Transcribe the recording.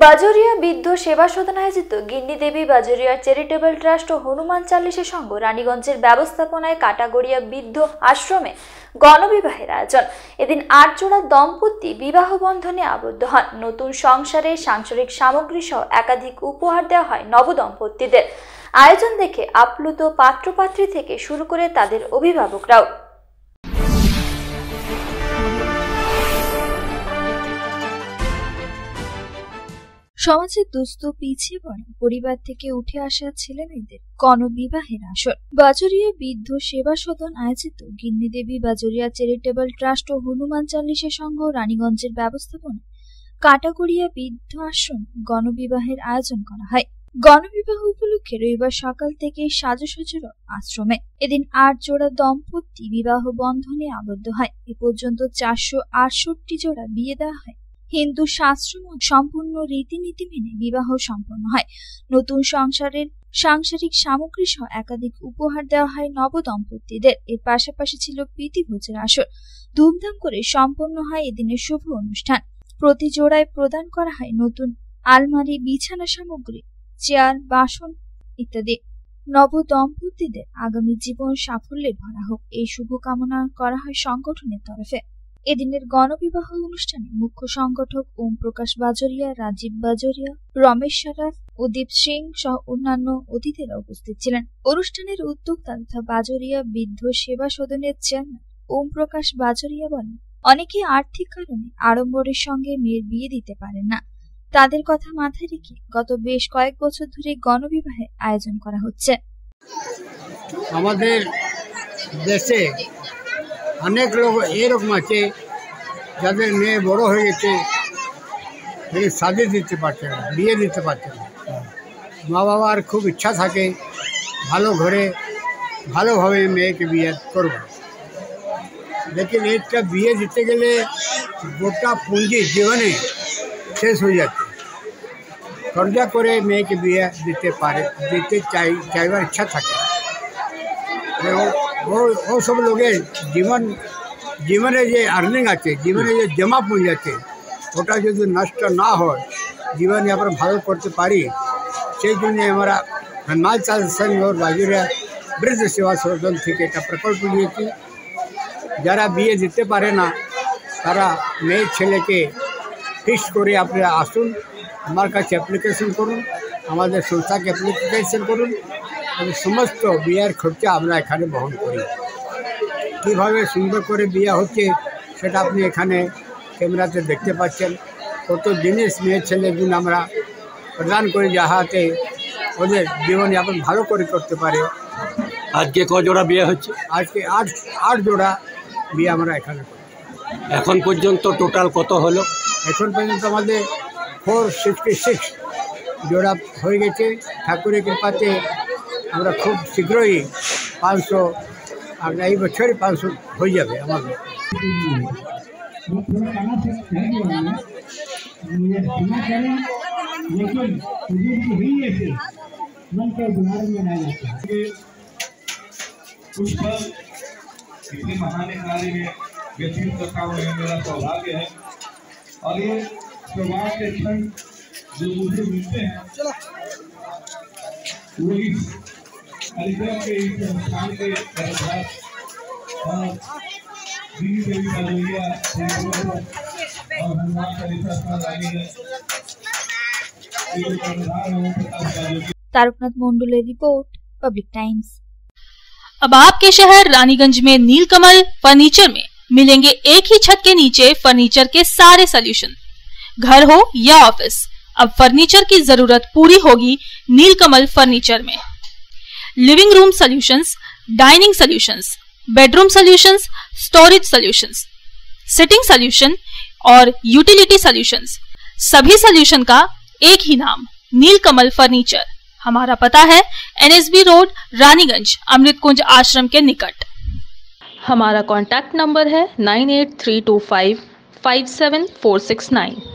বাজরিয়া বৃদ্ধ সেবা সদন আয়োজিত গিন্নি দেবী বাজরিয়া চ্যারিটেবল ট্রাস্ট ও হনুমান চালিশা সংঘ রানীগঞ্জের ব্যবস্থাপনায় কাটাগড়িয়া বৃদ্ধ আশ্রমে গণবিবাহের আয়োজন। এদিন ৮ জোড়া দম্পতি বিবাহ বন্ধনে আবদ্ধ হন। নতুন সংসারে সাংসারিক সামগ্রী সহ একাধিক উপহার দেওয়া হয় নবদম্পতিদের। আয়োজন দেখে আপ্লুত পাত্রপাত্রী থেকে শুরু করে তাদের অভিভাবকরাও। সমাজের দুস্থ পিছিয়ে পড়া পরিবার থেকে উঠে আসা ছেলে মেয়েদের গণবিবাহের আসর। বাজরিয়া বৃদ্ধ সেবা সদন আয়োজিত গিন্নি দেবী বাজরিয়া চ্যারিটেবল ট্রাস্ট ও হনুমান চালিশা সংঘ রানীগঞ্জের ব্যবস্থাপনায় কাটাগড়িয়া বৃদ্ধ আশ্রম গণবিবাহের আয়োজন করা হয়। গণবিবাহ উপলক্ষে রবিবার সকাল থেকে সাজসজ্জার আশ্রমে এদিন ৮ জোড়া দম্পতি বিবাহ বন্ধনে আবদ্ধ হয়। এ পর্যন্ত 468 জোড়া বিয়ে দেওয়া হয়। হিন্দু শাস্ত্র সম্পূর্ণ রীতিনীতি মেনে বিবাহ সম্পন্ন হয়। নতুন সংসারের সাংসারিক সামগ্রী সহ একাধিক উপহার দেওয়া হয় নবদম্পতিদের। এর পাশাপাশি ছিল প্রীতিভোজের আসর। ধুমধাম করে সম্পন্ন হয় এদিনের শুভ অনুষ্ঠান। প্রতি জোড়ায় প্রদান করা হয় নতুন আলমারি, বিছানা সামগ্রী, চেয়ার, বাসন ইত্যাদি। নবদম্পতিদের আগামী জীবন সাফল্যে ভরা হোক এই শুভকামনা করা হয় সংগঠনের তরফে। এদিনের গণবিবাহ অনুষ্ঠানে মুখ্য সংগঠক ওম প্রকাশ বাজরিয়া, রাজীব বাজরিয়া, রমেশ সারাফ, উদীপ সিং সহ অন্যান্য অতিথিরা উপস্থিত ছিলেন। অনুষ্ঠানের উদ্যোক্তা তথা বাজরিয়া বৃদ্ধ সেবা সদনের চেয়ারম্যান ওম প্রকাশ বাজরিয়া বলেন, অনেকে আর্থিক কারণে আড়ম্বরের সঙ্গে মেয়ের বিয়ে দিতে পারেন না। তাদের কথা মাথায় রেখে গত বেশ কয়েক বছর ধরে গণবিবাহের আয়োজন করা হচ্ছে। আমাদের দেশে অনেক লোক এরকম আছে যাদের মেয়ে বড় হয়ে গেছে, শাদি দিতে পারছে না, বিয়ে দিতে পারছে না। মা বাবার খুব ইচ্ছা থাকে ভালো ঘরে ভালোভাবে মেয়েকে বিয়ে করব, লেকিন একটা বিয়ে দিতে গেলে গোটা পুঁজি জীবনে শেষ হয়ে যাচ্ছে। কর্জা করে মেয়েকে বিয়ে দিতে চাইবার ইচ্ছা থাকে। ও সব লোকের জীবনে যে আর্নিং আছে, জীবনে যে জমা পুঁজি আছে, ওটা যদি নষ্ট না হয়, জীবনে আমরা ভালো করতে পারি, সেই জন্য আমরা হনুমান চালিশা সংঘ বাজরিয়া বৃদ্ধ সেবা সদন থেকে একটা প্রকল্প নিয়েছি। যারা বিয়ে দিতে পারে না তারা মেয়ে ছেলেকে ফিক্স করে আপনারা আসুন, আমার কাছে অ্যাপ্লিকেশন করুন, আমাদের সংস্থাকে অ্যাপ্লিকেশন করুন, সমস্ত বিয়ের খরচা আমরা এখানে বহন করি। কীভাবে সুন্দর করে বিয়ে হচ্ছে সেটা আপনি এখানে ক্যামেরাতে দেখতে পাচ্ছেন। কত জিনিস মেয়ে ছেলের জন্য আমরা প্রদান করি যাহাতে ওদের জীবনযাপন ভালো করে করতে পারে। আজকে ক জোড়া বিয়ে হচ্ছে? আজকে 8 জোড়া বিয়ে আমরা এখানে করি। এখন পর্যন্ত টোটাল কত হলো? এখন পর্যন্ত আমাদের 466 জোড়া হয়ে গেছে। ঠাকুরের কৃপাতে আমরা খুব শীঘ্রই 500, এই বছরই 500 হয়ে যাবে আমাদের। इतने महान कार्य में व्यतीत करता हूँ, मेरा सौभाग्य है। और ये सौभाग्य के क्षण जो मुझे मिलते हैं वो इस कार्यक्रम के इस संस्थान के अर्थात और गीनी देवी बाजरिया और हनुमान चालीसा संघ रानीगंज तारकनाथ मंडलेर रिपोर्ट, पब्लिक टाइम्स। अब आपके शहर रानीगंज में नीलकमल फर्नीचर में मिलेंगे एक ही छत के नीचे फर्नीचर के सारे सॉल्यूशन। घर हो या ऑफिस, अब फर्नीचर की जरूरत पूरी होगी नीलकमल फर्नीचर में। Living room solutions, dining solutions, bedroom solutions, storage solutions, sitting solution और यूटिलिटी सॉल्यूशंस, सभी सॉल्यूशन का एक ही नाम, नीलकमल फर्नीचर। हमारा पता है NSB रोड, रानीगंज, अमृत कुंज आश्रम के निकट। हमारा कॉन्टैक्ट नंबर है 9832557469।